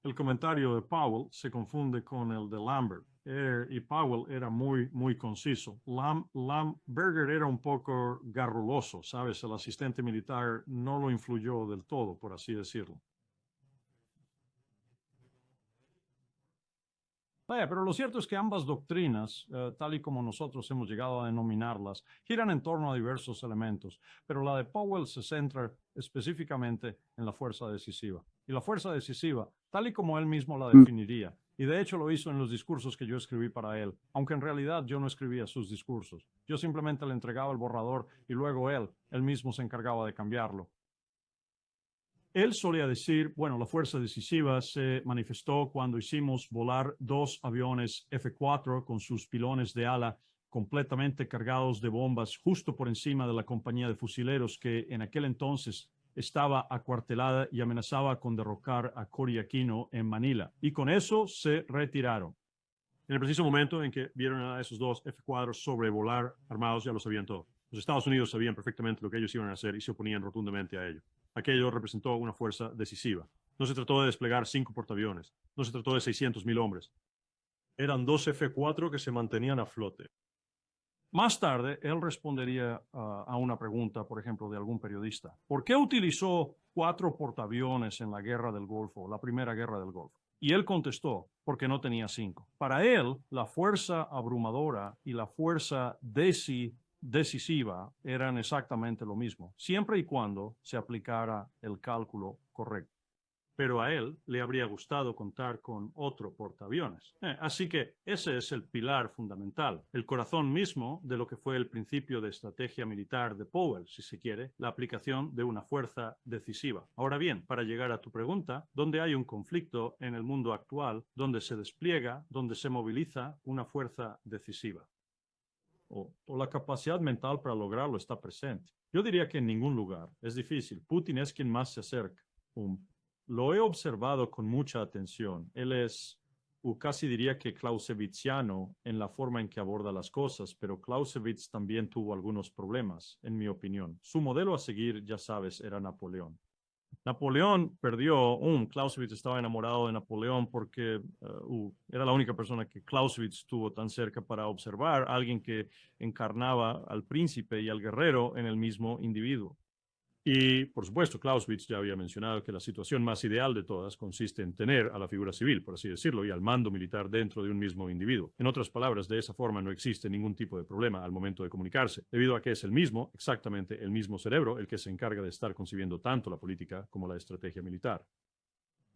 El comentario de Powell se confunde con el de Lambert. Y Powell era muy conciso. Berger era un poco garruloso, ¿sabes? El asistente militar no lo influyó del todo, por así decirlo. Vaya, pero lo cierto es que ambas doctrinas, tal y como nosotros hemos llegado a denominarlas, giran en torno a diversos elementos, pero la de Powell se centra específicamente en la fuerza decisiva. Y la fuerza decisiva, tal y como él mismo la definiría, y de hecho lo hizo en los discursos que yo escribí para él, aunque en realidad yo no escribía sus discursos. Yo simplemente le entregaba el borrador y luego él mismo se encargaba de cambiarlo. Él solía decir, bueno, la fuerza decisiva se manifestó cuando hicimos volar 2 aviones F-4 con sus pilones de ala completamente cargados de bombas justo por encima de la compañía de fusileros que en aquel entonces estaba acuartelada y amenazaba con derrocar a Cory Aquino en Manila. Y con eso se retiraron. En el preciso momento en que vieron a esos 2 F-4 sobrevolar armados, ya lo sabían todo. Los Estados Unidos sabían perfectamente lo que ellos iban a hacer y se oponían rotundamente a ello. Aquello representó una fuerza decisiva. No se trató de desplegar 5 portaaviones, no se trató de 600,000 hombres. Eran 2 F-4 que se mantenían a flote. Más tarde, él respondería a una pregunta, por ejemplo, de algún periodista. ¿Por qué utilizó 4 portaaviones en la guerra del Golfo, la primera guerra del Golfo? Y él contestó, porque no tenía 5. Para él, la fuerza abrumadora y la fuerza decisiva eran exactamente lo mismo, siempre y cuando se aplicara el cálculo correcto. Pero a él le habría gustado contar con otro portaaviones. Así que ese es el pilar fundamental, el corazón mismo de lo que fue el principio de estrategia militar de Powell, si se quiere, la aplicación de una fuerza decisiva. Ahora bien, para llegar a tu pregunta, ¿dónde hay un conflicto en el mundo actual donde se despliega, donde se moviliza una fuerza decisiva? O la capacidad mental para lograrlo está presente. Yo diría que en ningún lugar. Es difícil. Putin es quien más se acerca. Lo he observado con mucha atención. Él es, casi diría que clausewitziano en la forma en que aborda las cosas, pero Clausewitz también tuvo algunos problemas, en mi opinión. Su modelo a seguir, ya sabes, era Napoleón. Napoleón perdió, Clausewitz estaba enamorado de Napoleón porque era la única persona que Clausewitz tuvo tan cerca para observar, alguien que encarnaba al príncipe y al guerrero en el mismo individuo. Y, por supuesto, Clausewitz ya había mencionado que la situación más ideal de todas consiste en tener a la figura civil, por así decirlo, y al mando militar dentro de un mismo individuo. En otras palabras, de esa forma no existe ningún tipo de problema al momento de comunicarse, debido a que es el mismo, exactamente el mismo cerebro, el que se encarga de estar concibiendo tanto la política como la estrategia militar.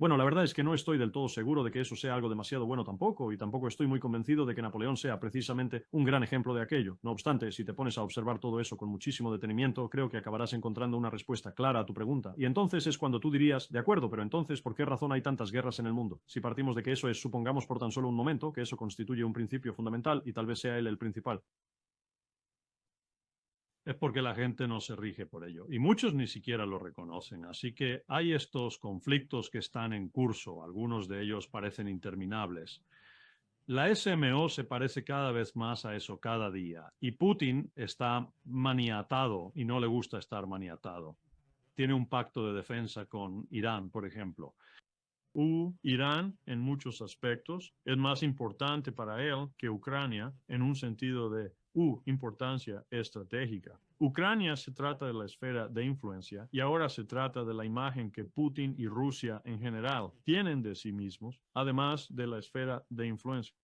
Bueno, la verdad es que no estoy del todo seguro de que eso sea algo demasiado bueno tampoco, y tampoco estoy muy convencido de que Napoleón sea precisamente un gran ejemplo de aquello. No obstante, si te pones a observar todo eso con muchísimo detenimiento, creo que acabarás encontrando una respuesta clara a tu pregunta. Y entonces es cuando tú dirías, de acuerdo, pero entonces, ¿por qué razón hay tantas guerras en el mundo? Si partimos de que eso es, supongamos por tan solo un momento, que eso constituye un principio fundamental y tal vez sea él el principal. Es porque la gente no se rige por ello y muchos ni siquiera lo reconocen. Así que hay estos conflictos que están en curso, algunos de ellos parecen interminables. La SMO se parece cada vez más a eso cada día y Putin está maniatado y no le gusta estar maniatado. Tiene un pacto de defensa con Irán, por ejemplo. Irán, en muchos aspectos, es más importante para él que Ucrania en un sentido de importancia estratégica. Ucrania se trata de la esfera de influencia y ahora se trata de la imagen que Putin y Rusia en general tienen de sí mismos, además de la esfera de influencia.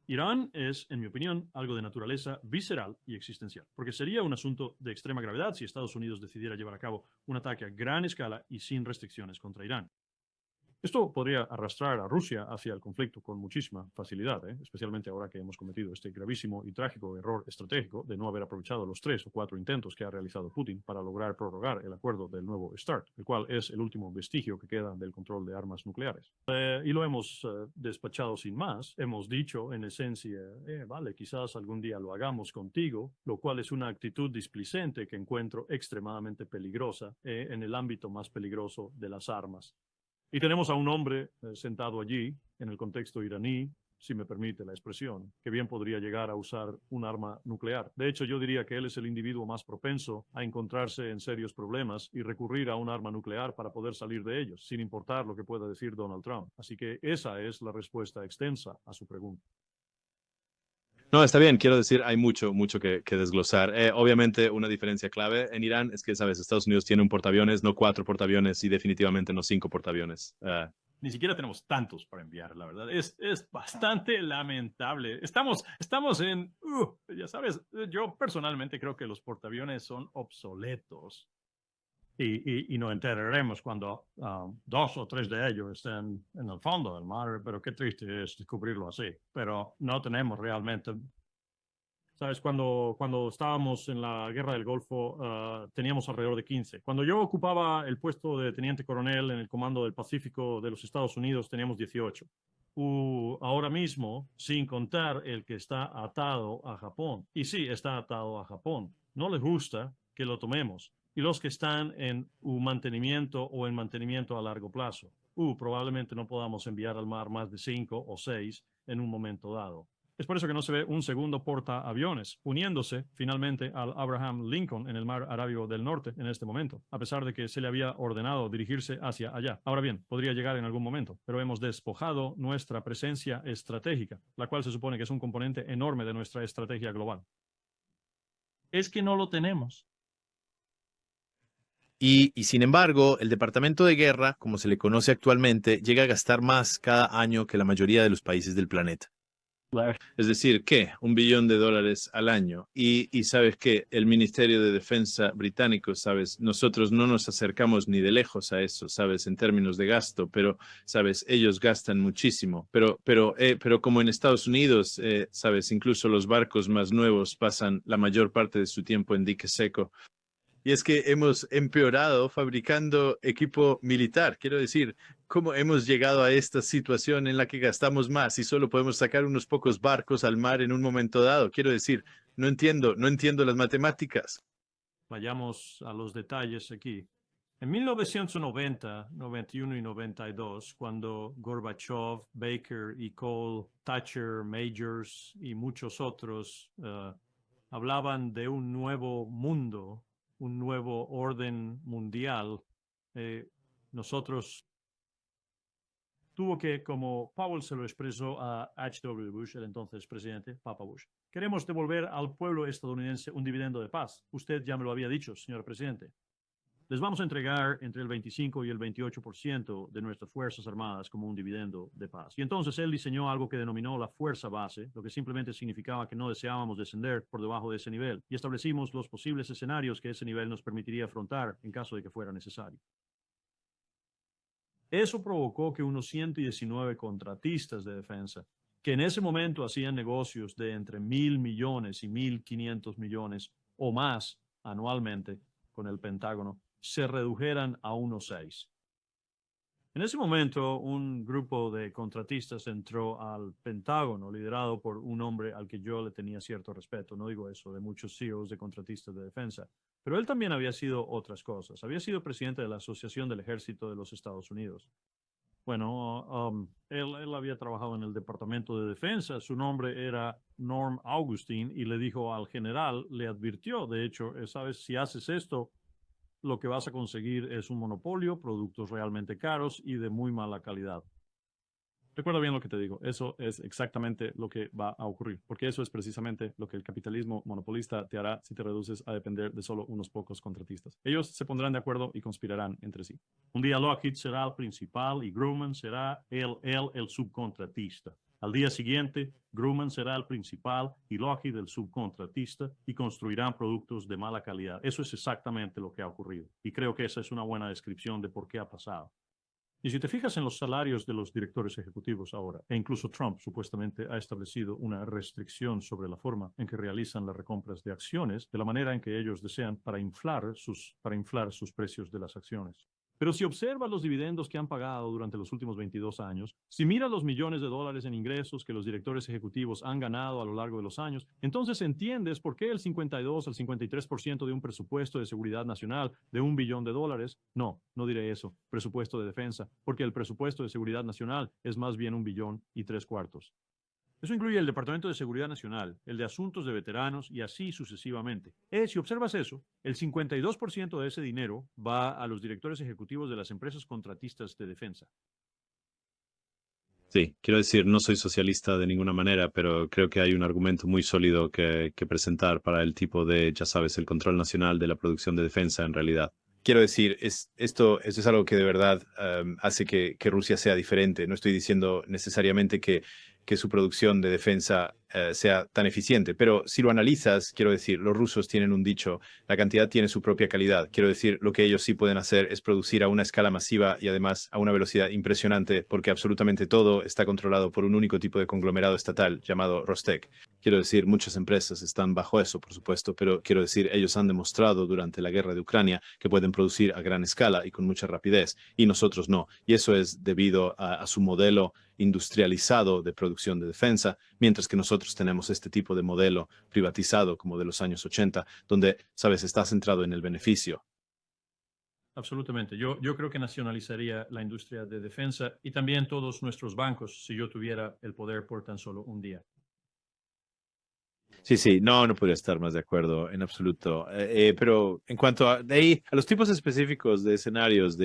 Irán es, en mi opinión, algo de naturaleza visceral y existencial, porque sería un asunto de extrema gravedad si Estados Unidos decidiera llevar a cabo un ataque a gran escala y sin restricciones contra Irán. Esto podría arrastrar a Rusia hacia el conflicto con muchísima facilidad, especialmente ahora que hemos cometido este gravísimo y trágico error estratégico de no haber aprovechado los 3 o 4 intentos que ha realizado Putin para lograr prorrogar el acuerdo del nuevo START, el cual es el último vestigio que queda del control de armas nucleares. Y lo hemos despachado sin más. Hemos dicho, en esencia, vale, quizás algún día lo hagamos contigo, lo cual es una actitud displicente que encuentro extremadamente peligrosa en el ámbito más peligroso de las armas. Y tenemos a un hombre sentado allí, en el contexto iraní, si me permite la expresión, que bien podría llegar a usar un arma nuclear. De hecho, yo diría que él es el individuo más propenso a encontrarse en serios problemas y recurrir a un arma nuclear para poder salir de ellos, sin importar lo que pueda decir Donald Trump. Así que esa es la respuesta extensa a su pregunta. No, está bien, quiero decir, hay mucho que desglosar. Obviamente, una diferencia clave en Irán es que, sabes, Estados Unidos tiene un portaaviones, no 4 portaaviones y definitivamente no 5 portaaviones. Ni siquiera tenemos tantos para enviar, la verdad. Es bastante lamentable. Estamos ya sabes, yo personalmente creo que los portaaviones son obsoletos. Y nos enteraremos cuando 2 o 3 de ellos estén en el fondo del mar, pero qué triste es descubrirlo así. Pero no tenemos realmente. ¿Sabes? Cuando estábamos en la guerra del Golfo, teníamos alrededor de 15. Cuando yo ocupaba el puesto de teniente coronel en el Comando del Pacífico de los Estados Unidos, teníamos 18. Ahora mismo, sin contar el que está atado a Japón. Y sí, está atado a Japón. No les gusta que lo tomemos. Y los que están en mantenimiento o en mantenimiento a largo plazo. Probablemente no podamos enviar al mar más de 5 o 6 en un momento dado. Es por eso que no se ve un segundo portaaviones uniéndose finalmente al Abraham Lincoln en el mar Arábigo del Norte en este momento, a pesar de que se le había ordenado dirigirse hacia allá. Ahora bien, podría llegar en algún momento, pero hemos despojado nuestra presencia estratégica, la cual se supone que es un componente enorme de nuestra estrategia global. Es que no lo tenemos. Y sin embargo, el Departamento de Guerra, como se le conoce actualmente, llega a gastar más cada año que la mayoría de los países del planeta. Es decir, ¿qué? $1 billón al año. Y sabes que el Ministerio de Defensa británico, sabes, nosotros no nos acercamos ni de lejos a eso, sabes, en términos de gasto, pero, sabes, ellos gastan muchísimo. Pero como en Estados Unidos, sabes, incluso los barcos más nuevos pasan la mayor parte de su tiempo en dique seco. Y es que hemos empeorado fabricando equipo militar. Quiero decir, ¿cómo hemos llegado a esta situación en la que gastamos más y solo podemos sacar unos pocos barcos al mar en un momento dado? Quiero decir, no entiendo las matemáticas. Vayamos a los detalles aquí. En 1990, 91 y 92, cuando Gorbachev, Baker y Kohl, Thatcher, Majors y muchos otros hablaban de un nuevo mundo, un nuevo orden mundial, nosotros tuvo que, como Powell se lo expresó a H.W. Bush, el entonces presidente, Papa Bush, queremos devolver al pueblo estadounidense un dividendo de paz. Usted ya me lo había dicho, señor presidente. Les vamos a entregar entre el 25 y el 28% de nuestras Fuerzas Armadas como un dividendo de paz. Y entonces él diseñó algo que denominó la fuerza base, lo que simplemente significaba que no deseábamos descender por debajo de ese nivel, y establecimos los posibles escenarios que ese nivel nos permitiría afrontar en caso de que fuera necesario. Eso provocó que unos 119 contratistas de defensa, que en ese momento hacían negocios de entre 1.000 millones y 1.500 millones o más anualmente con el Pentágono, se redujeran a unos 6. En ese momento, un grupo de contratistas entró al Pentágono, liderado por un hombre al que yo le tenía cierto respeto. No digo eso de muchos CEOs de contratistas de defensa, pero él también había sido otras cosas. Había sido presidente de la Asociación del Ejército de los Estados Unidos. Bueno, él había trabajado en el Departamento de Defensa. Su nombre era Norm Augustin y le dijo al general, le advirtió, de hecho, sabes, si haces esto, lo que vas a conseguir es un monopolio, productos realmente caros y de muy mala calidad. Recuerda bien lo que te digo, eso es exactamente lo que va a ocurrir, porque eso es precisamente lo que el capitalismo monopolista te hará si te reduces a depender de solo unos pocos contratistas. Ellos se pondrán de acuerdo y conspirarán entre sí. Un día Lockheed será el principal y Grumman será el subcontratista. Al día siguiente, Grumman será el principal y Lockheed el subcontratista y construirán productos de mala calidad. Eso es exactamente lo que ha ocurrido y creo que esa es una buena descripción de por qué ha pasado. Y si te fijas en los salarios de los directores ejecutivos ahora, e incluso Trump supuestamente ha establecido una restricción sobre la forma en que realizan las recompras de acciones, de la manera en que ellos desean para inflar sus precios de las acciones. Pero si observas los dividendos que han pagado durante los últimos 22 años, si miras los millones de dólares en ingresos que los directores ejecutivos han ganado a lo largo de los años, entonces entiendes por qué el 52 al 53% de un presupuesto de seguridad nacional de $1 billón, no diré eso, presupuesto de defensa, porque el presupuesto de seguridad nacional es más bien $1,3 billones. Eso incluye el Departamento de Seguridad Nacional, el de Asuntos de Veteranos y así sucesivamente. Si observas eso, el 52% de ese dinero va a los directores ejecutivos de las empresas contratistas de defensa. Sí, quiero decir, no soy socialista de ninguna manera, pero creo que hay un argumento muy sólido que presentar para el tipo de, ya sabes, el control nacional de la producción de defensa en realidad. Quiero decir, esto es algo que de verdad hace que Rusia sea diferente. No estoy diciendo necesariamente que su producción de defensa sea tan eficiente, pero si lo analizas, quiero decir, los rusos tienen un dicho, la cantidad tiene su propia calidad. Quiero decir, lo que ellos sí pueden hacer es producir a una escala masiva y además a una velocidad impresionante, porque absolutamente todo está controlado por un único tipo de conglomerado estatal llamado Rostec. Quiero decir, muchas empresas están bajo eso, por supuesto, pero quiero decir, ellos han demostrado durante la guerra de Ucrania que pueden producir a gran escala y con mucha rapidez, y nosotros no. Y eso es debido a su modelo industrializado de producción de defensa, mientras que nosotros tenemos este tipo de modelo privatizado como de los años 80, donde, sabes, está centrado en el beneficio. Absolutamente. Yo creo que nacionalizaría la industria de defensa y también todos nuestros bancos si yo tuviera el poder por tan solo un día. Sí, sí, no podría estar más de acuerdo en absoluto. Pero en cuanto a, de ahí, a los tipos específicos de escenarios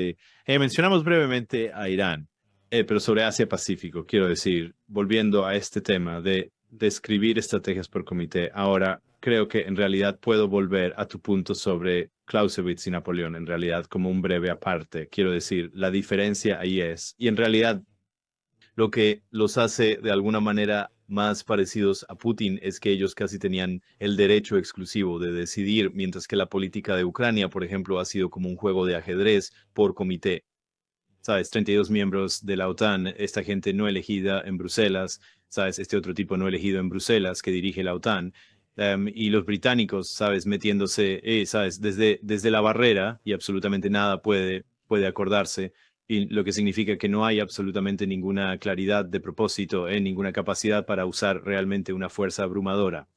mencionamos brevemente a Irán, pero sobre Asia-Pacífico, quiero decir, volviendo a este tema de describir estrategias por comité, ahora creo que en realidad puedo volver a tu punto sobre Clausewitz y Napoleón, en realidad como un breve aparte. Quiero decir, la diferencia ahí es, y en realidad lo que los hace de alguna manera más parecidos a Putin es que ellos casi tenían el derecho exclusivo de decidir, mientras que la política de Ucrania, por ejemplo, ha sido como un juego de ajedrez por comité. ¿Sabes? 32 miembros de la OTAN, esta gente no elegida en Bruselas, ¿sabes? Este otro tipo no elegido en Bruselas que dirige la OTAN. Y los británicos, ¿sabes? Metiéndose, ¿sabes? Desde la barrera y absolutamente nada puede acordarse y lo que significa que no hay absolutamente ninguna claridad de propósito, ninguna capacidad para usar realmente una fuerza abrumadora,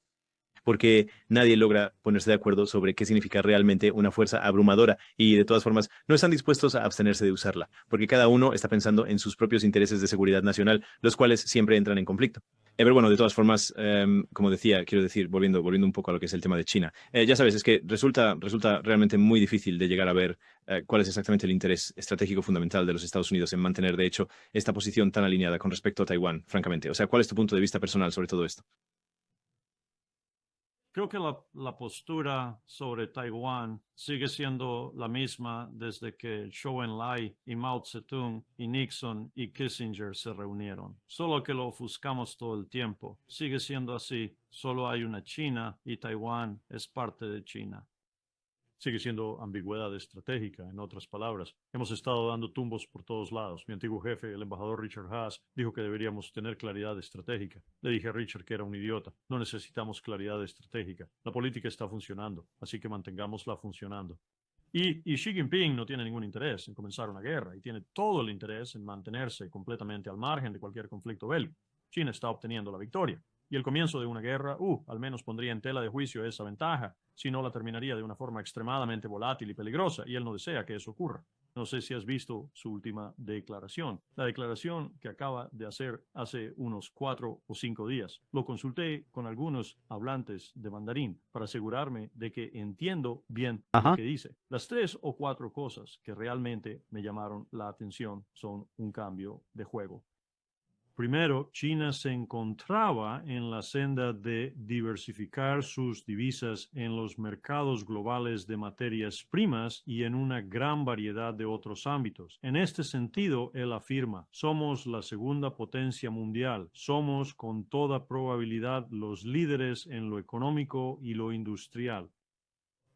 porque nadie logra ponerse de acuerdo sobre qué significa realmente una fuerza abrumadora y de todas formas no están dispuestos a abstenerse de usarla, porque cada uno está pensando en sus propios intereses de seguridad nacional, los cuales siempre entran en conflicto. Pero bueno, de todas formas, como decía, quiero decir, volviendo un poco a lo que es el tema de China, ya sabes, es que resulta realmente muy difícil de llegar a ver cuál es exactamente el interés estratégico fundamental de los Estados Unidos en mantener, de hecho, esta posición tan alineada con respecto a Taiwán, francamente. O sea, ¿cuál es tu punto de vista personal sobre todo esto? Creo que la postura sobre Taiwán sigue siendo la misma desde que Zhou Enlai y Mao Zedong y Nixon y Kissinger se reunieron. Solo que lo ofuscamos todo el tiempo. Sigue siendo así. Solo hay una China y Taiwán es parte de China. Sigue siendo ambigüedad estratégica, en otras palabras. Hemos estado dando tumbos por todos lados. Mi antiguo jefe, el embajador Richard Haas, dijo que deberíamos tener claridad estratégica. Le dije a Richard que era un idiota. No necesitamos claridad estratégica. La política está funcionando, así que mantengámosla funcionando. Y Xi Jinping no tiene ningún interés en comenzar una guerra y tiene todo el interés en mantenerse completamente al margen de cualquier conflicto bélico. China está obteniendo la victoria. Y el comienzo de una guerra, al menos pondría en tela de juicio esa ventaja, si no la terminaría de una forma extremadamente volátil y peligrosa, y él no desea que eso ocurra. No sé si has visto su última declaración, la declaración que acaba de hacer hace unos 4 o 5 días. Lo consulté con algunos hablantes de mandarín para asegurarme de que entiendo bien lo que dice. Las 3 o 4 cosas que realmente me llamaron la atención son un cambio de juego. Primero, China se encontraba en la senda de diversificar sus divisas en los mercados globales de materias primas y en una gran variedad de otros ámbitos. En este sentido, él afirma, somos la segunda potencia mundial, somos con toda probabilidad los líderes en lo económico y lo industrial.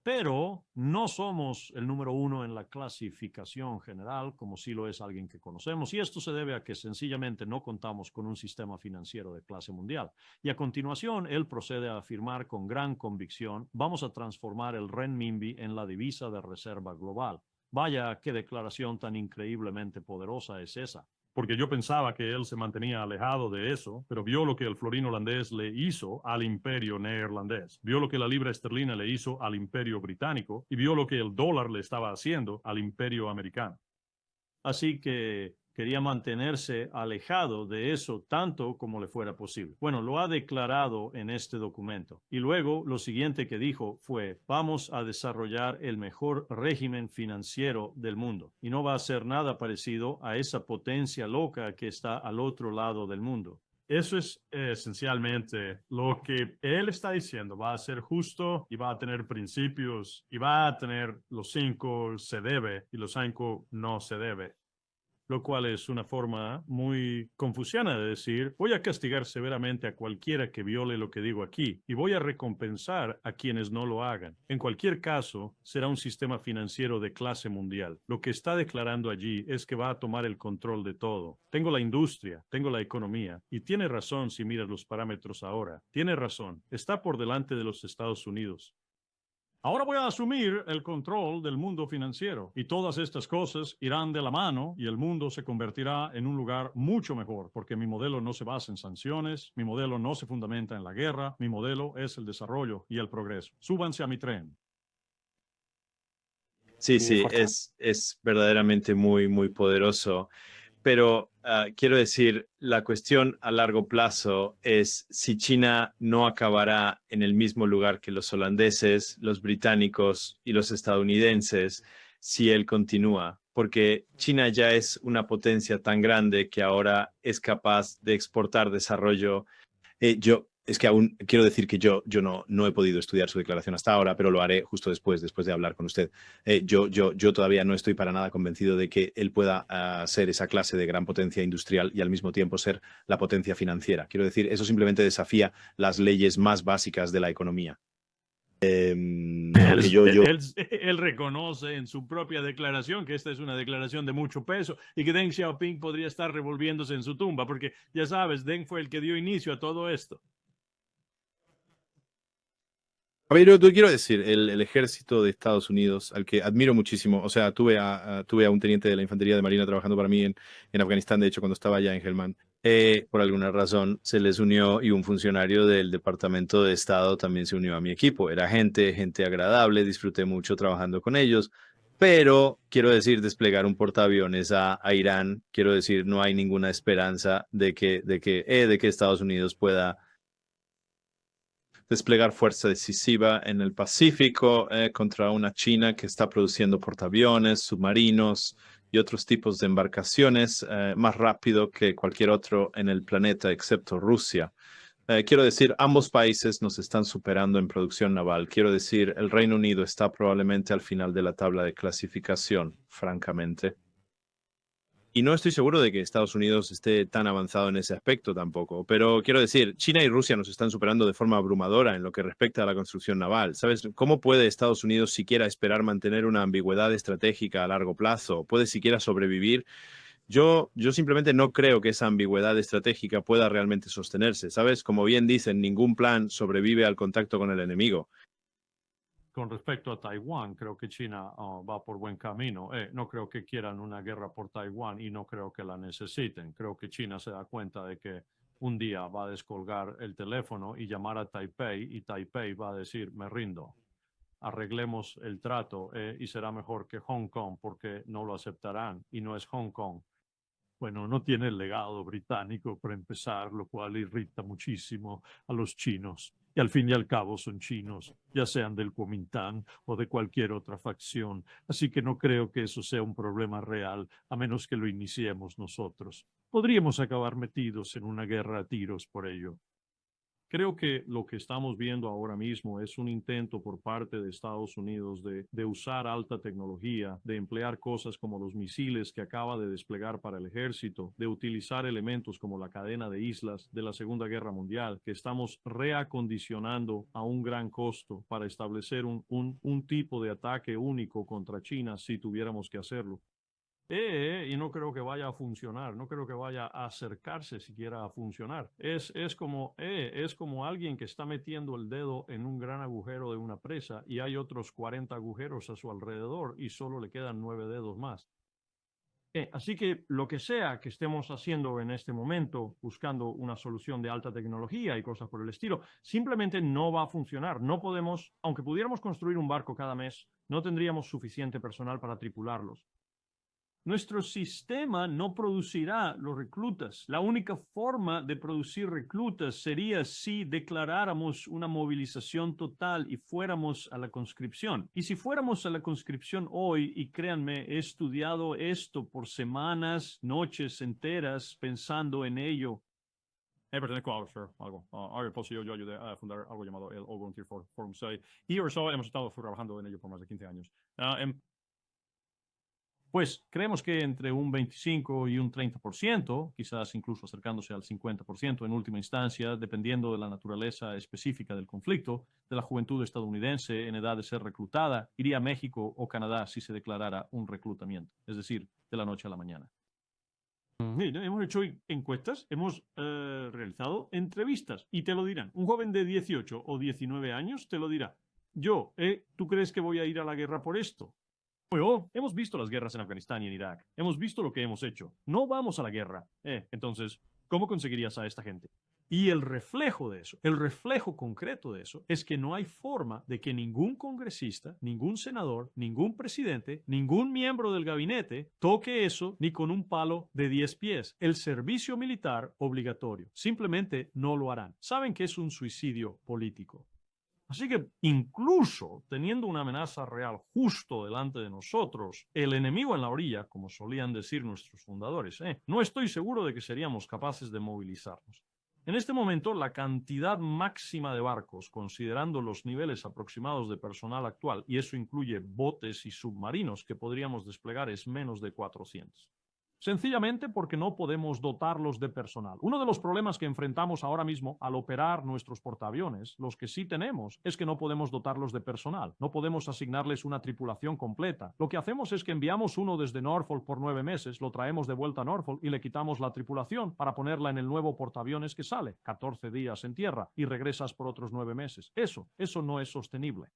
Pero no somos el número 1 en la clasificación general, como sí lo es alguien que conocemos, y esto se debe a que sencillamente no contamos con un sistema financiero de clase mundial. Y a continuación, él procede a afirmar con gran convicción, vamos a transformar el renminbi en la divisa de reserva global. Vaya, qué declaración tan increíblemente poderosa es esa. Porque yo pensaba que él se mantenía alejado de eso, pero vio lo que el florín holandés le hizo al imperio neerlandés, vio lo que la libra esterlina le hizo al imperio británico y vio lo que el dólar le estaba haciendo al imperio americano. Así que quería mantenerse alejado de eso tanto como le fuera posible. Bueno, lo ha declarado en este documento. Y luego lo siguiente que dijo fue, vamos a desarrollar el mejor régimen financiero del mundo. Y no va a ser nada parecido a esa potencia loca que está al otro lado del mundo. Eso es esencialmente lo que él está diciendo. Va a ser justo y va a tener principios y va a tener los 5 se debe y los 5 no se debe. Lo cual es una forma muy confuciana de decir, voy a castigar severamente a cualquiera que viole lo que digo aquí y voy a recompensar a quienes no lo hagan. En cualquier caso, será un sistema financiero de clase mundial. Lo que está declarando allí es que va a tomar el control de todo. Tengo la industria, tengo la economía, y tiene razón si miras los parámetros ahora. Tiene razón, está por delante de los Estados Unidos. Ahora voy a asumir el control del mundo financiero y todas estas cosas irán de la mano y el mundo se convertirá en un lugar mucho mejor porque mi modelo no se basa en sanciones, mi modelo no se fundamenta en la guerra, mi modelo es el desarrollo y el progreso. Súbanse a mi tren. Sí, sí, es verdaderamente muy, muy poderoso. Pero quiero decir, la cuestión a largo plazo es si China no acabará en el mismo lugar que los holandeses, los británicos y los estadounidenses si él continúa, porque China ya es una potencia tan grande que ahora es capaz de exportar desarrollo. Es que aún quiero decir que yo no he podido estudiar su declaración hasta ahora, pero lo haré justo después de hablar con usted. Yo todavía no estoy para nada convencido de que él pueda ser esa clase de gran potencia industrial y al mismo tiempo ser la potencia financiera. Quiero decir, eso simplemente desafía las leyes más básicas de la economía. Porque Él reconoce en su propia declaración que esta es una declaración de mucho peso y que Deng Xiaoping podría estar revolviéndose en su tumba, porque ya sabes, Deng fue el que dio inicio a todo esto. Pero tú quiero decir, el ejército de Estados Unidos, al que admiro muchísimo, o sea, tuve a un teniente de la Infantería de Marina trabajando para mí en Afganistán, de hecho, cuando estaba allá en Helmand. Por alguna razón se les unió y un funcionario del Departamento de Estado también se unió a mi equipo. Era gente agradable, disfruté mucho trabajando con ellos, pero quiero decir, desplegar un portaaviones a Irán, quiero decir, no hay ninguna esperanza de que Estados Unidos pueda desplegar fuerza decisiva en el Pacífico contra una China que está produciendo portaaviones, submarinos y otros tipos de embarcaciones más rápido que cualquier otro en el planeta, excepto Rusia. Quiero decir, ambos países nos están superando en producción naval. Quiero decir, el Reino Unido está probablemente al final de la tabla de clasificación, francamente. Y no estoy seguro de que Estados Unidos esté tan avanzado en ese aspecto tampoco. Pero quiero decir, China y Rusia nos están superando de forma abrumadora en lo que respecta a la construcción naval. ¿Sabes? ¿Cómo puede Estados Unidos siquiera esperar mantener una ambigüedad estratégica a largo plazo? ¿Puede siquiera sobrevivir? Yo simplemente no creo que esa ambigüedad estratégica pueda realmente sostenerse. ¿Sabes? Como bien dicen, ningún plan sobrevive al contacto con el enemigo. Con respecto a Taiwán, creo que China va por buen camino. No creo que quieran una guerra por Taiwán y no creo que la necesiten. Creo que China se da cuenta de que un día va a descolgar el teléfono y llamar a Taipei y Taipei va a decir, me rindo. Arreglemos el trato y será mejor que Hong Kong porque no lo aceptarán y no es Hong Kong. Bueno, no tiene el legado británico para empezar, lo cual irrita muchísimo a los chinos. Y al fin y al cabo son chinos, ya sean del Kuomintang o de cualquier otra facción. Así que no creo que eso sea un problema real, a menos que lo iniciemos nosotros. Podríamos acabar metidos en una guerra a tiros por ello. Creo que lo que estamos viendo ahora mismo es un intento por parte de Estados Unidos de usar alta tecnología, de emplear cosas como los misiles que acaba de desplegar para el ejército, de utilizar elementos como la cadena de islas de la Segunda Guerra Mundial, que estamos reacondicionando a un gran costo para establecer un tipo de ataque único contra China si tuviéramos que hacerlo. Y no creo que vaya a funcionar, no creo que vaya a acercarse siquiera a funcionar. Es como alguien que está metiendo el dedo en un gran agujero de una presa y hay otros 40 agujeros a su alrededor y solo le quedan 9 dedos más. Así que lo que sea que estemos haciendo en este momento, buscando una solución de alta tecnología y cosas por el estilo, simplemente no va a funcionar. No podemos, aunque pudiéramos construir un barco cada mes, no tendríamos suficiente personal para tripularlos. Nuestro sistema no producirá los reclutas. La única forma de producir reclutas sería si declaráramos una movilización total y fuéramos a la conscripción. Y si fuéramos a la conscripción hoy, y créanme, he estudiado esto por semanas, noches enteras, pensando en ello. Pertenezco a Oxford, algo. Ahora yo ayudé a fundar algo llamado el All Volunteer Forum Study. Y eso hemos estado trabajando en ello por más de 15 años. Pues creemos que entre un 25 y un 30%, quizás incluso acercándose al 50% en última instancia, dependiendo de la naturaleza específica del conflicto, de la juventud estadounidense en edad de ser reclutada, iría a México o Canadá si se declarara un reclutamiento, es decir, de la noche a la mañana. Hemos hecho encuestas, hemos realizado entrevistas y te lo dirán. Un joven de 18 o 19 años te lo dirá. ¿Tú crees que voy a ir a la guerra por esto? Hemos visto las guerras en Afganistán y en Irak. Hemos visto lo que hemos hecho. No vamos a la guerra. Entonces, ¿cómo conseguirías a esta gente? Y el reflejo de eso, el reflejo concreto de eso, es que no hay forma de que ningún congresista, ningún senador, ningún presidente, ningún miembro del gabinete toque eso ni con un palo de 10 pies. El servicio militar obligatorio. Simplemente no lo harán. Saben que es un suicidio político. Así que incluso teniendo una amenaza real justo delante de nosotros, el enemigo en la orilla, como solían decir nuestros fundadores, no estoy seguro de que seríamos capaces de movilizarnos. En este momento, la cantidad máxima de barcos, considerando los niveles aproximados de personal actual, y eso incluye botes y submarinos que podríamos desplegar, es menos de 400. Sencillamente porque no podemos dotarlos de personal. Uno de los problemas que enfrentamos ahora mismo al operar nuestros portaaviones, los que sí tenemos, es que no podemos dotarlos de personal. No podemos asignarles una tripulación completa. Lo que hacemos es que enviamos uno desde Norfolk por 9 meses, lo traemos de vuelta a Norfolk y le quitamos la tripulación para ponerla en el nuevo portaaviones que sale, 14 días en tierra, y regresas por otros 9 meses. Eso no es sostenible.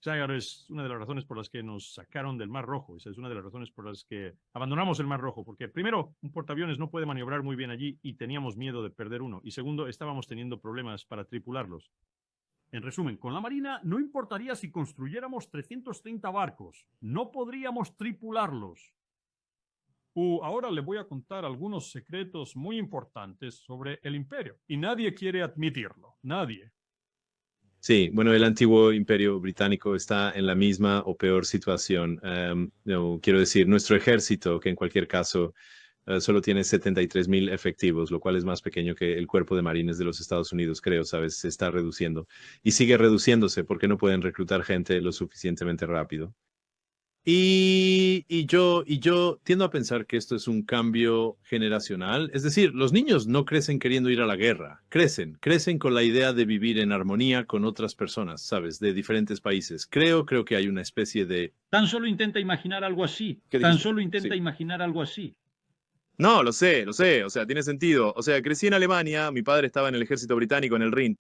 Es una de las razones por las que nos sacaron del Mar Rojo. Esa es una de las razones por las que abandonamos el Mar Rojo. Porque primero, un portaaviones no puede maniobrar muy bien allí y teníamos miedo de perder uno. Y segundo, estábamos teniendo problemas para tripularlos. En resumen, con la Marina no importaría si construyéramos 330 barcos. No podríamos tripularlos. Ahora le voy a contar algunos secretos muy importantes sobre el imperio. Y nadie quiere admitirlo. Nadie. Sí, bueno, el antiguo imperio británico está en la misma o peor situación. Quiero decir, nuestro ejército, que en cualquier caso solo tiene 73,000 efectivos, lo cual es más pequeño que el cuerpo de marines de los Estados Unidos, creo, ¿sabes? Se está reduciendo. Y sigue reduciéndose porque no pueden reclutar gente lo suficientemente rápido. Y yo tiendo a pensar que esto es un cambio generacional. Es decir, los niños no crecen queriendo ir a la guerra, crecen con la idea de vivir en armonía con otras personas, ¿sabes? De diferentes países. Creo que hay una especie de... Tan solo intenta imaginar algo así. Imaginar algo así. No, lo sé, o sea, tiene sentido. O sea, crecí en Alemania, mi padre estaba en el ejército británico en el Rin.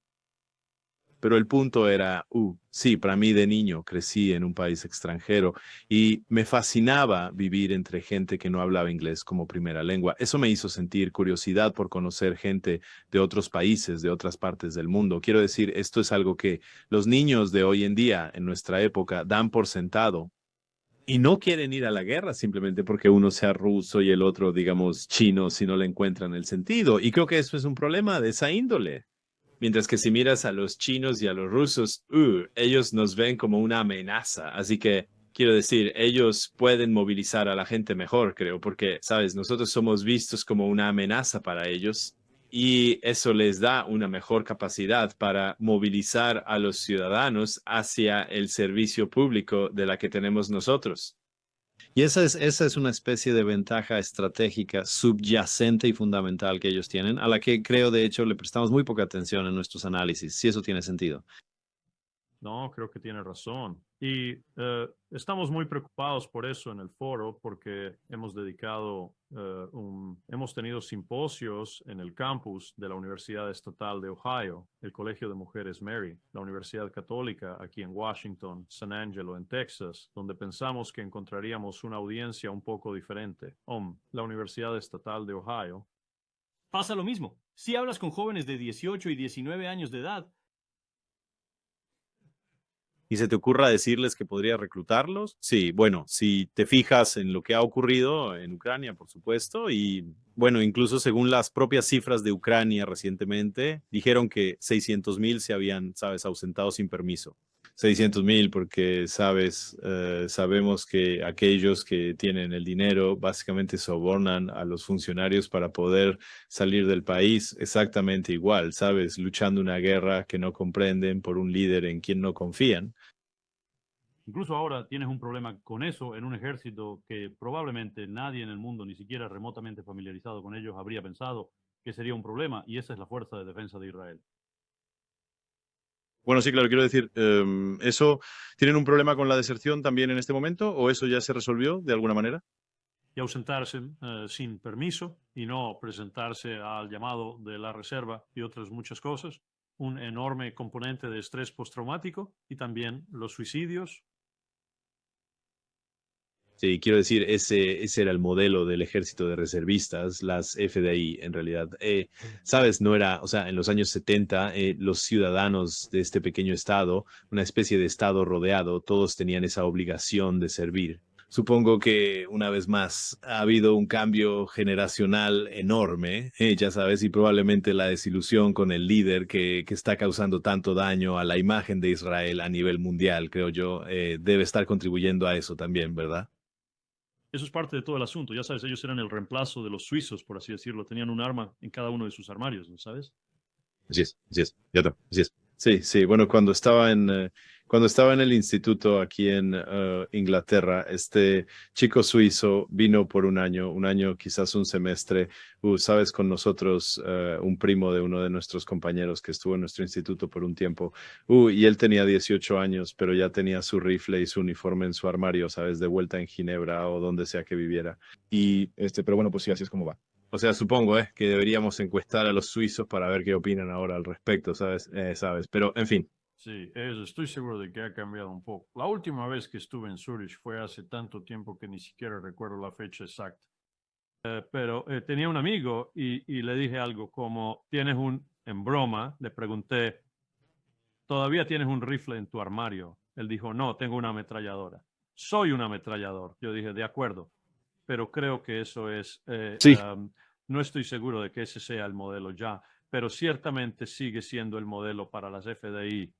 Pero el punto era, sí, para mí de niño crecí en un país extranjero y me fascinaba vivir entre gente que no hablaba inglés como primera lengua. Eso me hizo sentir curiosidad por conocer gente de otros países, de otras partes del mundo. Quiero decir, esto es algo que los niños de hoy en día, en nuestra época, dan por sentado. Y no quieren ir a la guerra simplemente porque uno sea ruso y el otro, digamos, chino, si no le encuentran el sentido. Y creo que eso es un problema de esa índole. Mientras que si miras a los chinos y a los rusos, ellos nos ven como una amenaza. Así que, quiero decir, ellos pueden movilizar a la gente mejor, creo, porque, sabes, nosotros somos vistos como una amenaza para ellos y eso les da una mejor capacidad para movilizar a los ciudadanos hacia el servicio público de la que tenemos nosotros. Y esa es una especie de ventaja estratégica subyacente y fundamental que ellos tienen, a la que creo, de hecho, le prestamos muy poca atención en nuestros análisis, si eso tiene sentido. No, creo que tiene razón. Y estamos muy preocupados por eso en el foro, porque hemos tenido simposios en el campus de la Universidad Estatal de Ohio, el Colegio de Mujeres Mary, la Universidad Católica aquí en Washington, San Angelo en Texas, donde pensamos que encontraríamos una audiencia un poco diferente. La Universidad Estatal de Ohio. Pasa lo mismo. Si hablas con jóvenes de 18 y 19 años de edad, ¿Y se te ocurra decirles que podría reclutarlos? Sí, bueno, si te fijas en lo que ha ocurrido en Ucrania, por supuesto, y bueno, incluso según las propias cifras de Ucrania recientemente, dijeron que 600,000 se habían, sabes, ausentado sin permiso. 600,000 porque, sabes, sabemos que aquellos que tienen el dinero básicamente sobornan a los funcionarios para poder salir del país exactamente igual, sabes, luchando una guerra que no comprenden por un líder en quien no confían. Incluso ahora tienes un problema con eso en un ejército que probablemente nadie en el mundo, ni siquiera remotamente familiarizado con ellos, habría pensado que sería un problema, y esa es la Fuerza de Defensa de Israel. Bueno, sí, claro, quiero decir, ¿eso tienen un problema con la deserción también en este momento o eso ya se resolvió de alguna manera? Y ausentarse sin permiso y no presentarse al llamado de la reserva y otras muchas cosas, un enorme componente de estrés postraumático y también los suicidios. Sí, quiero decir, ese era el modelo del ejército de reservistas, las FDI en realidad. Sabes, no era, o sea, en los años 70, los ciudadanos de este pequeño estado, una especie de estado rodeado, todos tenían esa obligación de servir. Supongo que una vez más ha habido un cambio generacional enorme, ya sabes, y probablemente la desilusión con el líder que está causando tanto daño a la imagen de Israel a nivel mundial, creo yo, debe estar contribuyendo a eso también, ¿verdad? Eso es parte de todo el asunto. Ya sabes, ellos eran el reemplazo de los suizos, por así decirlo. Tenían un arma en cada uno de sus armarios, ¿no sabes? Así es, ya está, así es. Sí, sí, bueno, cuando estaba en el instituto aquí en Inglaterra, este chico suizo vino por un año, quizás un semestre, sabes, con nosotros, un primo de uno de nuestros compañeros que estuvo en nuestro instituto por un tiempo, y él tenía 18 años, pero ya tenía su rifle y su uniforme en su armario, sabes, de vuelta en Ginebra o donde sea que viviera. Pero bueno, pues sí, así es como va. O sea, supongo, que deberíamos encuestar a los suizos para ver qué opinan ahora al respecto, ¿sabes? ¿Sabes? Pero, en fin. Sí, estoy seguro de que ha cambiado un poco. La última vez que estuve en Zurich fue hace tanto tiempo que ni siquiera recuerdo la fecha exacta. Pero tenía un amigo y le dije algo como, en broma, le pregunté, ¿todavía tienes un rifle en tu armario? Él dijo, no, tengo una ametralladora. Soy un ametrallador. Yo dije, de acuerdo, pero creo que eso es, Sí. no estoy seguro de que ese sea el modelo ya, pero ciertamente sigue siendo el modelo para las FDI.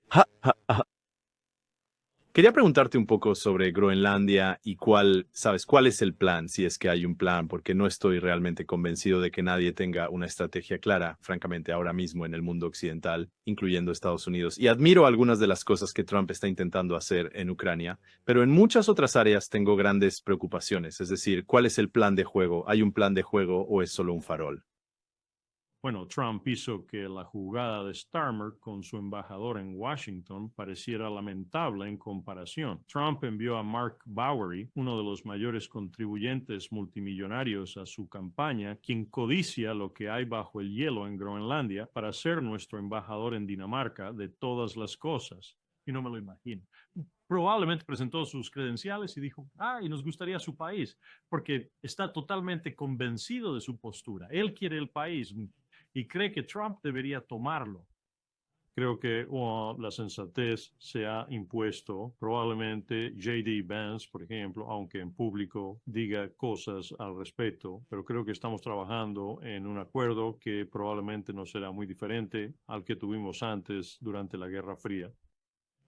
Ja, ja, ja. Quería preguntarte un poco sobre Groenlandia y sabes, cuál es el plan, si es que hay un plan, porque no estoy realmente convencido de que nadie tenga una estrategia clara, francamente, ahora mismo en el mundo occidental, incluyendo Estados Unidos. Y admiro algunas de las cosas que Trump está intentando hacer en Ucrania, pero en muchas otras áreas tengo grandes preocupaciones. Es decir, ¿cuál es el plan de juego? ¿Hay un plan de juego o es solo un farol? Bueno, Trump hizo que la jugada de Starmer con su embajador en Washington pareciera lamentable en comparación. Trump envió a Mark Bowery, uno de los mayores contribuyentes multimillonarios a su campaña, quien codicia lo que hay bajo el hielo en Groenlandia, para ser nuestro embajador en Dinamarca de todas las cosas. Y no me lo imagino. Probablemente presentó sus credenciales y dijo, y nos gustaría su país, porque está totalmente convencido de su postura. Él quiere el país y cree que Trump debería tomarlo. Creo que la sensatez se ha impuesto. Probablemente J.D. Vance, por ejemplo, aunque en público diga cosas al respecto, pero creo que estamos trabajando en un acuerdo que probablemente no será muy diferente al que tuvimos antes durante la Guerra Fría.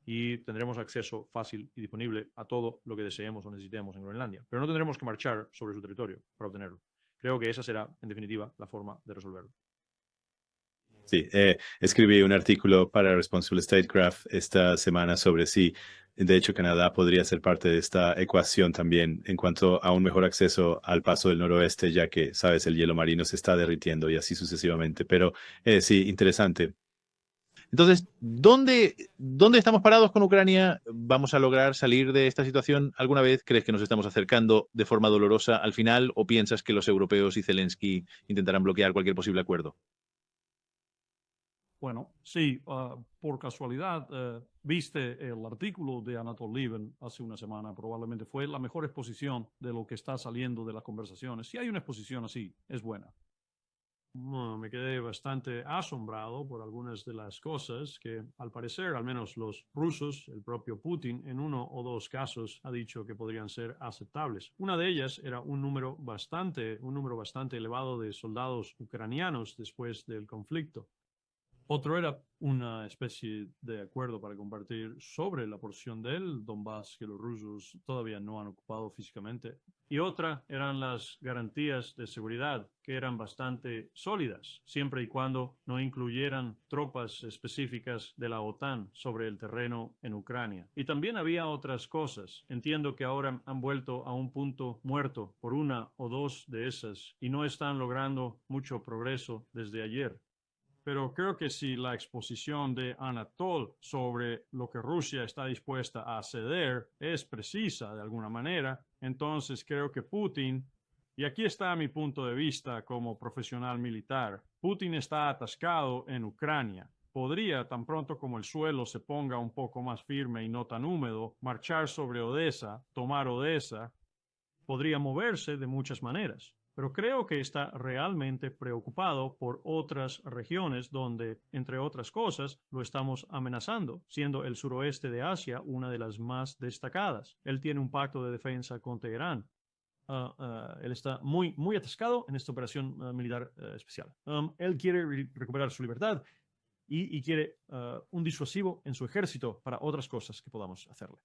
Y tendremos acceso fácil y disponible a todo lo que deseemos o necesitemos en Groenlandia, pero no tendremos que marchar sobre su territorio para obtenerlo. Creo que esa será, en definitiva, la forma de resolverlo. Sí, escribí un artículo para Responsible Statecraft esta semana sobre si, de hecho, Canadá podría ser parte de esta ecuación también en cuanto a un mejor acceso al paso del noroeste, ya que, sabes, el hielo marino se está derritiendo y así sucesivamente. Pero sí, interesante. Entonces, ¿dónde estamos parados con Ucrania? ¿Vamos a lograr salir de esta situación alguna vez? ¿Crees que nos estamos acercando de forma dolorosa al final o piensas que los europeos y Zelensky intentarán bloquear cualquier posible acuerdo? Bueno, sí, por casualidad, viste el artículo de Anatol Lieven hace una semana, probablemente fue la mejor exposición de lo que está saliendo de las conversaciones. Si hay una exposición así, es buena. Me quedé bastante asombrado por algunas de las cosas que, al parecer, al menos los rusos, el propio Putin, en uno o dos casos ha dicho que podrían ser aceptables. Una de ellas era un número bastante elevado de soldados ucranianos después del conflicto. Otro era una especie de acuerdo para compartir sobre la porción del Donbass que los rusos todavía no han ocupado físicamente. Y otra eran las garantías de seguridad, que eran bastante sólidas, siempre y cuando no incluyeran tropas específicas de la OTAN sobre el terreno en Ucrania. Y también había otras cosas. Entiendo que ahora han vuelto a un punto muerto por una o dos de esas y no están logrando mucho progreso desde ayer. Pero creo que si la exposición de Anatol sobre lo que Rusia está dispuesta a ceder es precisa de alguna manera, entonces creo que Putin, y aquí está mi punto de vista como profesional militar, Putin está atascado en Ucrania. Podría, tan pronto como el suelo se ponga un poco más firme y no tan húmedo, marchar sobre Odessa, tomar Odessa, podría moverse de muchas maneras, pero creo que está realmente preocupado por otras regiones donde, entre otras cosas, lo estamos amenazando, siendo el suroeste de Asia una de las más destacadas. Él tiene un pacto de defensa con Teherán. Él está muy atascado en esta operación militar especial. Él quiere recuperar su libertad y quiere un disuasivo en su ejército para otras cosas que podamos hacerle.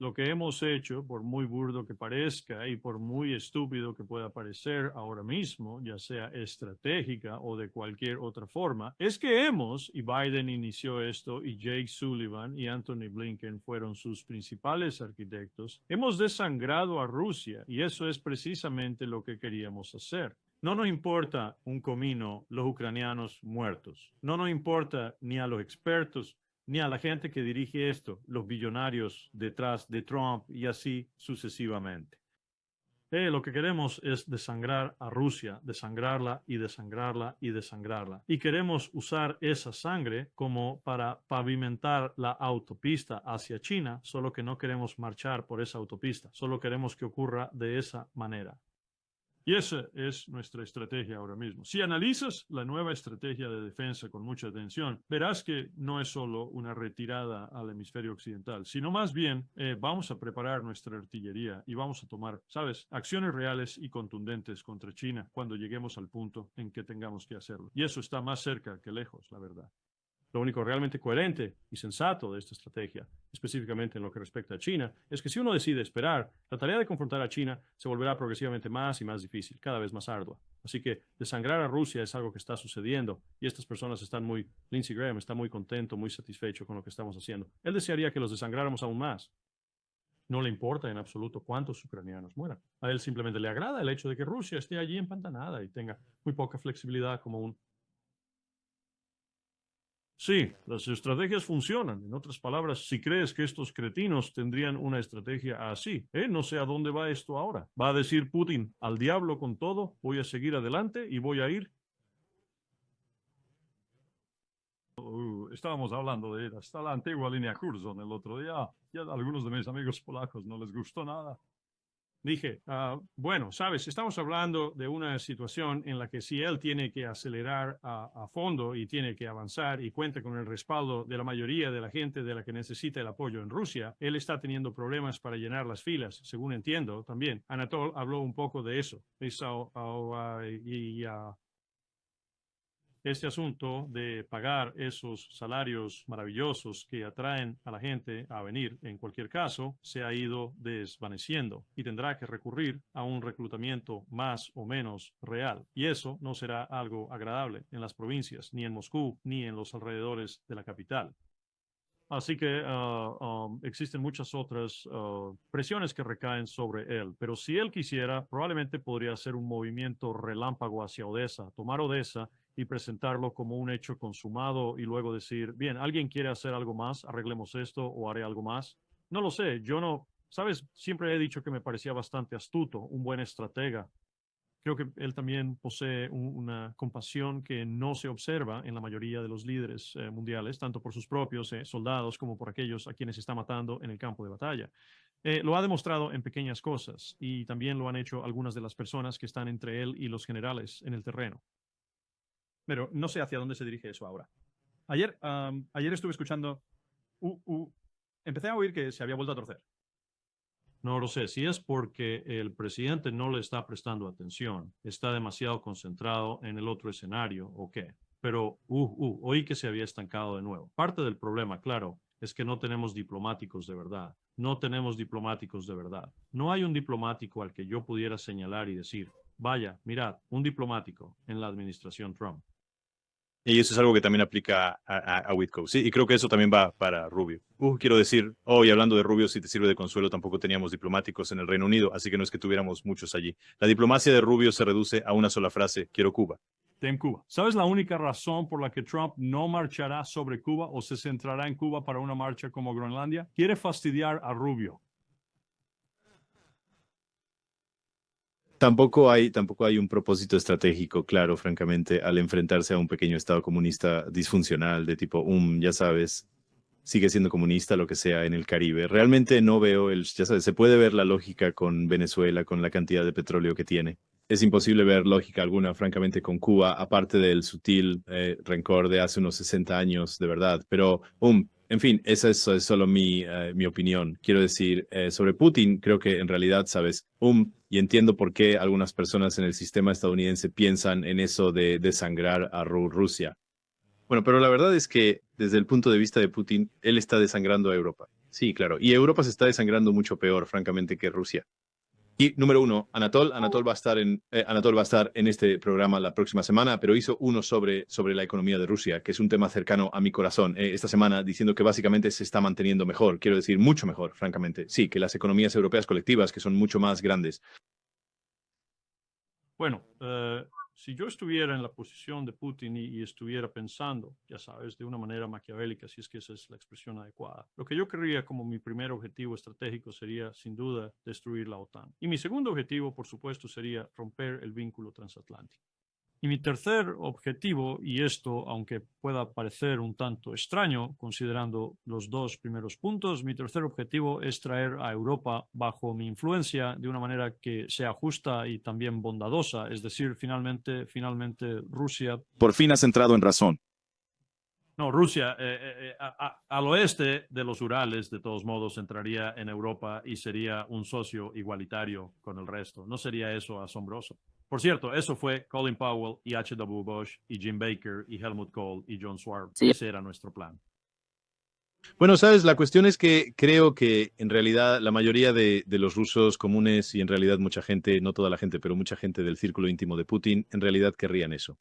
Lo que hemos hecho, por muy burdo que parezca y por muy estúpido que pueda parecer ahora mismo, ya sea estratégica o de cualquier otra forma, es que y Biden inició esto y Jake Sullivan y Anthony Blinken fueron sus principales arquitectos, hemos desangrado a Rusia y eso es precisamente lo que queríamos hacer. No nos importa un comino los ucranianos muertos. No nos importa ni a los expertos ni a la gente que dirige esto, los billonarios detrás de Trump y así sucesivamente. Lo que queremos es desangrar a Rusia, desangrarla y desangrarla y desangrarla. Y queremos usar esa sangre como para pavimentar la autopista hacia China, solo que no queremos marchar por esa autopista, solo queremos que ocurra de esa manera. Y esa es nuestra estrategia ahora mismo. Si analizas la nueva estrategia de defensa con mucha atención, verás que no es solo una retirada al hemisferio occidental, sino más bien vamos a preparar nuestra artillería y vamos a tomar, ¿sabes?, acciones reales y contundentes contra China cuando lleguemos al punto en que tengamos que hacerlo. Y eso está más cerca que lejos, la verdad. Lo único realmente coherente y sensato de esta estrategia, específicamente en lo que respecta a China, es que si uno decide esperar, la tarea de confrontar a China se volverá progresivamente más y más difícil, cada vez más ardua. Así que desangrar a Rusia es algo que está sucediendo y estas personas están Lindsey Graham está muy contento, muy satisfecho con lo que estamos haciendo. Él desearía que los desangráramos aún más. No le importa en absoluto cuántos ucranianos mueran. A él simplemente le agrada el hecho de que Rusia esté allí empantanada y tenga muy poca flexibilidad como un... Sí, las estrategias funcionan. En otras palabras, si crees que estos cretinos tendrían una estrategia así, no sé a dónde va esto ahora. ¿Va a decir Putin, al diablo con todo, voy a seguir adelante y voy a ir? Estábamos hablando de hasta la antigua línea Curzon el otro día. Ya a algunos de mis amigos polacos no les gustó nada. Dije, bueno, sabes, estamos hablando de una situación en la que si él tiene que acelerar a fondo y tiene que avanzar y cuenta con el respaldo de la mayoría de la gente de la que necesita el apoyo en Rusia, él está teniendo problemas para llenar las filas, según entiendo también. Anatol habló un poco de eso. Este asunto de pagar esos salarios maravillosos que atraen a la gente a venir, en cualquier caso, se ha ido desvaneciendo y tendrá que recurrir a un reclutamiento más o menos real. Y eso no será algo agradable en las provincias, ni en Moscú, ni en los alrededores de la capital. Así que existen muchas otras presiones que recaen sobre él, pero si él quisiera, probablemente podría hacer un movimiento relámpago hacia Odessa, tomar Odessa y presentarlo como un hecho consumado y luego decir, bien, ¿alguien quiere hacer algo más? Arreglemos esto o haré algo más. No lo sé, yo no, sabes, siempre he dicho que me parecía bastante astuto, un buen estratega. Creo que él también posee una compasión que no se observa en la mayoría de los líderes mundiales, tanto por sus propios soldados como por aquellos a quienes está matando en el campo de batalla. Lo ha demostrado en pequeñas cosas y también lo han hecho algunas de las personas que están entre él y los generales en el terreno. Pero no sé hacia dónde se dirige eso ahora. Ayer estuve escuchando, empecé a oír que se había vuelto a torcer. No lo sé, si es porque el presidente no le está prestando atención, está demasiado concentrado en el otro escenario o qué. Pero oí que se había estancado de nuevo. Parte del problema, claro, es que no tenemos diplomáticos de verdad. No tenemos diplomáticos de verdad. No hay un diplomático al que yo pudiera señalar y decir, vaya, mirad, un diplomático en la administración Trump. Y eso es algo que también aplica a Witkow. Sí, y creo que eso también va para Rubio. Quiero decir, y hablando de Rubio, si te sirve de consuelo, tampoco teníamos diplomáticos en el Reino Unido, así que no es que tuviéramos muchos allí. La diplomacia de Rubio se reduce a una sola frase: quiero Cuba. En Cuba. ¿Sabes la única razón por la que Trump no marchará sobre Cuba o se centrará en Cuba para una marcha como Groenlandia? Quiere fastidiar a Rubio. Tampoco hay un propósito estratégico claro, francamente, al enfrentarse a un pequeño estado comunista disfuncional de tipo, ya sabes, sigue siendo comunista, lo que sea, en el Caribe. Realmente no veo ya sabes, se puede ver la lógica con Venezuela, con la cantidad de petróleo que tiene. Es imposible ver lógica alguna, francamente, con Cuba, aparte del sutil rencor de hace unos 60 años, de verdad. Pero, en fin, esa es solo mi opinión. Quiero decir, sobre Putin, creo que en realidad, sabes, y entiendo por qué algunas personas en el sistema estadounidense piensan en eso de desangrar a Rusia. Bueno, pero la verdad es que desde el punto de vista de Putin, él está desangrando a Europa. Sí, claro. Y Europa se está desangrando mucho peor, francamente, que Rusia. Y número uno, Anatol va a estar en este programa la próxima semana, pero hizo uno sobre la economía de Rusia, que es un tema cercano a mi corazón, esta semana, diciendo que básicamente se está manteniendo mejor, quiero decir, mucho mejor, francamente. Sí, que las economías europeas colectivas, que son mucho más grandes. Bueno, si yo estuviera en la posición de Putin y estuviera pensando, ya sabes, de una manera maquiavélica, si es que esa es la expresión adecuada, lo que yo querría como mi primer objetivo estratégico sería, sin duda, destruir la OTAN. Y mi segundo objetivo, por supuesto, sería romper el vínculo transatlántico. Y mi tercer objetivo, y esto, aunque pueda parecer un tanto extraño, considerando los dos primeros puntos, mi tercer objetivo es traer a Europa bajo mi influencia de una manera que sea justa y también bondadosa, es decir, finalmente Rusia. Por fin has entrado en razón. No, Rusia al oeste de los Urales, de todos modos, entraría en Europa y sería un socio igualitario con el resto. ¿No sería eso asombroso? Por cierto, eso fue Colin Powell y H.W. Bush y Jim Baker y Helmut Kohl y John Schwab. Sí. Ese era nuestro plan. Bueno, sabes, la cuestión es que creo que en realidad la mayoría de los rusos comunes y en realidad mucha gente, no toda la gente, pero mucha gente del círculo íntimo de Putin, en realidad querrían eso.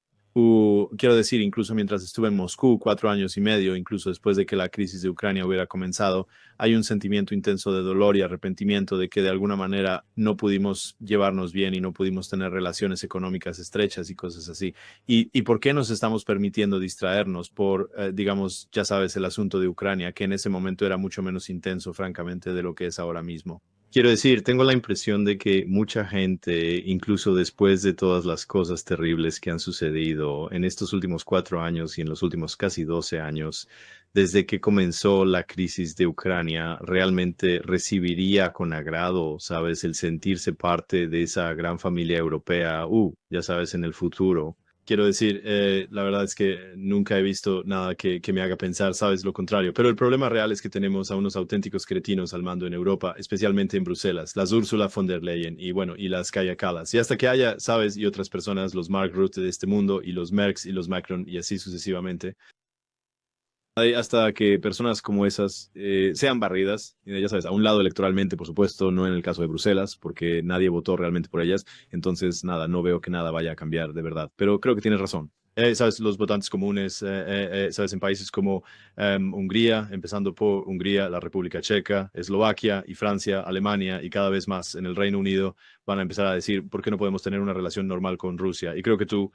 Quiero decir, incluso mientras estuve en Moscú 4 años y medio, incluso después de que la crisis de Ucrania hubiera comenzado, hay un sentimiento intenso de dolor y arrepentimiento de que de alguna manera no pudimos llevarnos bien y no pudimos tener relaciones económicas estrechas y cosas así. ¿Y por qué nos estamos permitiendo distraernos por, digamos, ya sabes, el asunto de Ucrania, que en ese momento era mucho menos intenso, francamente, de lo que es ahora mismo? Quiero decir, tengo la impresión de que mucha gente, incluso después de todas las cosas terribles que han sucedido en estos últimos 4 años y en los últimos casi 12 años, desde que comenzó la crisis de Ucrania, realmente recibiría con agrado, sabes, el sentirse parte de esa gran familia europea, ya sabes, en el futuro. Quiero decir, la verdad es que nunca he visto nada que me haga pensar, sabes, lo contrario. Pero el problema real es que tenemos a unos auténticos cretinos al mando en Europa, especialmente en Bruselas, las Ursula von der Leyen y bueno, y las Kaja Kallas. Y hasta que haya, sabes, y otras personas, los Mark Rutte de este mundo y los Merks y los Macron y así sucesivamente, hasta que personas como esas sean barridas, ya sabes, a un lado electoralmente, por supuesto, no en el caso de Bruselas, porque nadie votó realmente por ellas, entonces nada, no veo que nada vaya a cambiar de verdad, pero creo que tienes razón. Sabes, los votantes comunes, sabes, en países como Hungría, empezando por Hungría, la República Checa, Eslovaquia y Francia, Alemania y cada vez más en el Reino Unido, van a empezar a decir, ¿por qué no podemos tener una relación normal con Rusia? Y creo que tú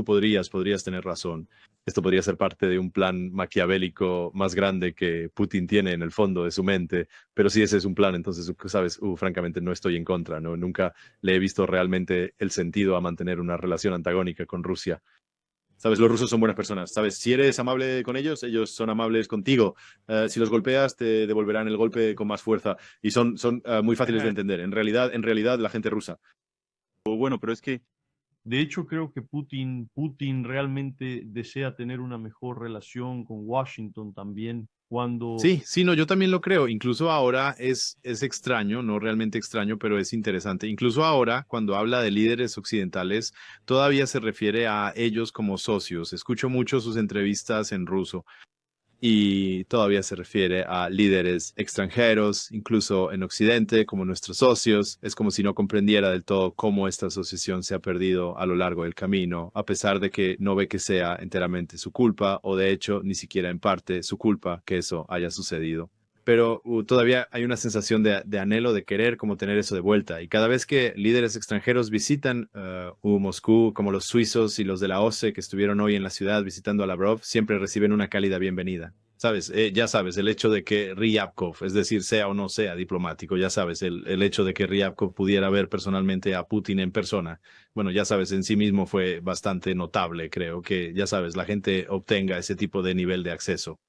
podrías tener razón. Esto podría ser parte de un plan maquiavélico más grande que Putin tiene en el fondo de su mente, pero si ese es un plan, entonces, sabes, francamente no estoy en contra, ¿no? Nunca le he visto realmente el sentido a mantener una relación antagónica con Rusia. Sabes, los rusos son buenas personas, sabes, si eres amable con ellos, ellos son amables contigo. Si los golpeas, te devolverán el golpe con más fuerza y son muy fáciles de entender. En realidad, la gente rusa. Bueno, pero es que De hecho, creo que Putin realmente desea tener una mejor relación con Washington también cuando... Sí, sí, no, yo también lo creo. Incluso ahora es extraño, no realmente extraño, pero es interesante. Incluso ahora, cuando habla de líderes occidentales, todavía se refiere a ellos como socios. Escucho mucho sus entrevistas en ruso y todavía se refiere a líderes extranjeros, incluso en Occidente, como nuestros socios. Es como si no comprendiera del todo cómo esta asociación se ha perdido a lo largo del camino, a pesar de que no ve que sea enteramente su culpa o de hecho ni siquiera en parte su culpa que eso haya sucedido. Pero todavía hay una sensación de anhelo, de querer como tener eso de vuelta. Y cada vez que líderes extranjeros visitan Moscú, como los suizos y los de la OSCE que estuvieron hoy en la ciudad visitando a Lavrov, siempre reciben una cálida bienvenida. Sabes, ya sabes, el hecho de que Ryabkov, es decir, sea o no sea diplomático, ya sabes, el hecho de que Ryabkov pudiera ver personalmente a Putin en persona, bueno, ya sabes, en sí mismo fue bastante notable, creo que, ya sabes, la gente obtenga ese tipo de nivel de acceso.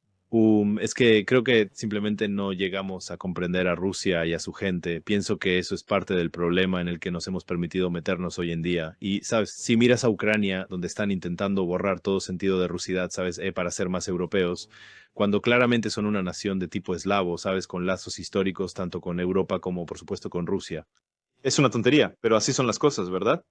Es que creo que simplemente no llegamos a comprender a Rusia y a su gente. Pienso que eso es parte del problema en el que nos hemos permitido meternos hoy en día. Y, sabes, si miras a Ucrania, donde están intentando borrar todo sentido de rusidad, sabes, para ser más europeos, cuando claramente son una nación de tipo eslavo, sabes, con lazos históricos tanto con Europa como, por supuesto, con Rusia. Es una tontería, pero así son las cosas, ¿verdad?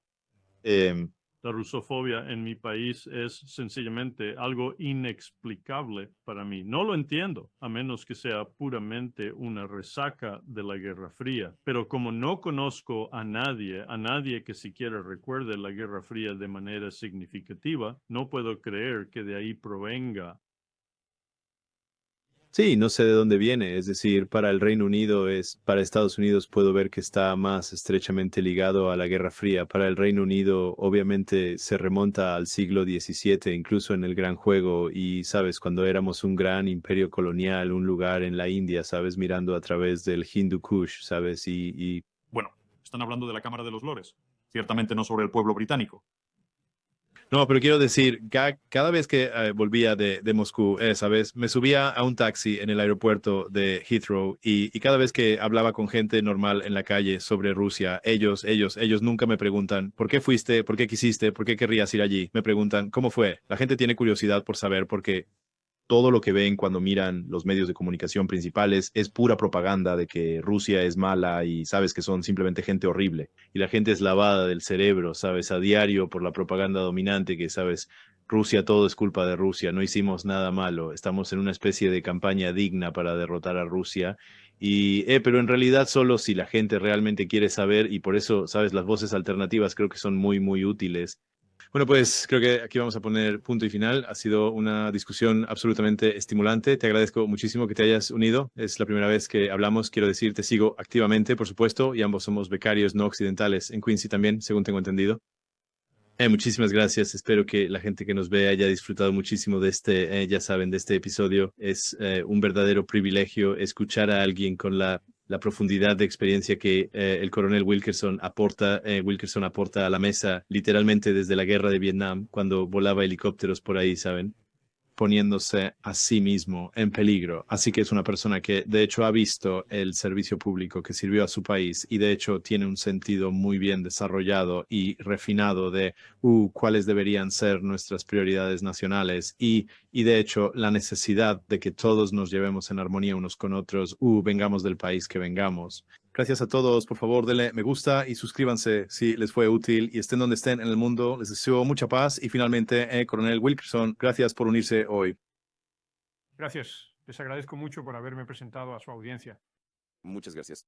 Em, La rusofobia en mi país es sencillamente algo inexplicable para mí. No lo entiendo, a menos que sea puramente una resaca de la Guerra Fría. Pero como no conozco a nadie que siquiera recuerde la Guerra Fría de manera significativa, no puedo creer que de ahí provenga. Sí, no sé de dónde viene, es decir, para el Reino Unido para Estados Unidos puedo ver que está más estrechamente ligado a la Guerra Fría. Para el Reino Unido, obviamente, se remonta al siglo XVII, incluso en el Gran Juego, y sabes, cuando éramos un gran imperio colonial, un lugar en la India, sabes, mirando a través del Hindu Kush, sabes, Bueno, están hablando de la Cámara de los Lores, ciertamente no sobre el pueblo británico. No, pero quiero decir, cada vez que volvía de Moscú, ¿sabes? Me subía a un taxi en el aeropuerto de Heathrow y cada vez que hablaba con gente normal en la calle sobre Rusia, ellos nunca me preguntan, ¿por qué fuiste? ¿Por qué quisiste? ¿Por qué querrías ir allí? Me preguntan, ¿cómo fue? La gente tiene curiosidad por saber porque todo lo que ven cuando miran los medios de comunicación principales es pura propaganda de que Rusia es mala y sabes que son simplemente gente horrible. Y la gente es lavada del cerebro, sabes, a diario por la propaganda dominante que, sabes, Rusia, todo es culpa de Rusia, no hicimos nada malo, estamos en una especie de campaña digna para derrotar a Rusia. Pero en realidad solo si la gente realmente quiere saber y por eso, sabes, las voces alternativas creo que son muy, muy útiles. Bueno, pues creo que aquí vamos a poner punto y final. Ha sido una discusión absolutamente estimulante. Te agradezco muchísimo que te hayas unido. Es la primera vez que hablamos. Quiero decir, te sigo activamente, por supuesto, y ambos somos becarios no occidentales en Quincy también, según tengo entendido. Muchísimas gracias. Espero que la gente que nos ve haya disfrutado muchísimo de ya saben, de este episodio. Es un verdadero privilegio escuchar a alguien con la profundidad de experiencia que el coronel Wilkerson aporta a la mesa, literalmente desde la guerra de Vietnam, cuando volaba helicópteros por ahí, ¿saben? Poniéndose a sí mismo en peligro. Así que es una persona que de hecho ha visto el servicio público que sirvió a su país y de hecho tiene un sentido muy bien desarrollado y refinado de cuáles deberían ser nuestras prioridades nacionales y de hecho la necesidad de que todos nos llevemos en armonía unos con otros, vengamos del país que vengamos. Gracias a todos, por favor denle me gusta y suscríbanse si les fue útil y estén donde estén en el mundo. Les deseo mucha paz y finalmente, Coronel Wilkerson, gracias por unirse hoy. Gracias. Les agradezco mucho por haberme presentado a su audiencia. Muchas gracias.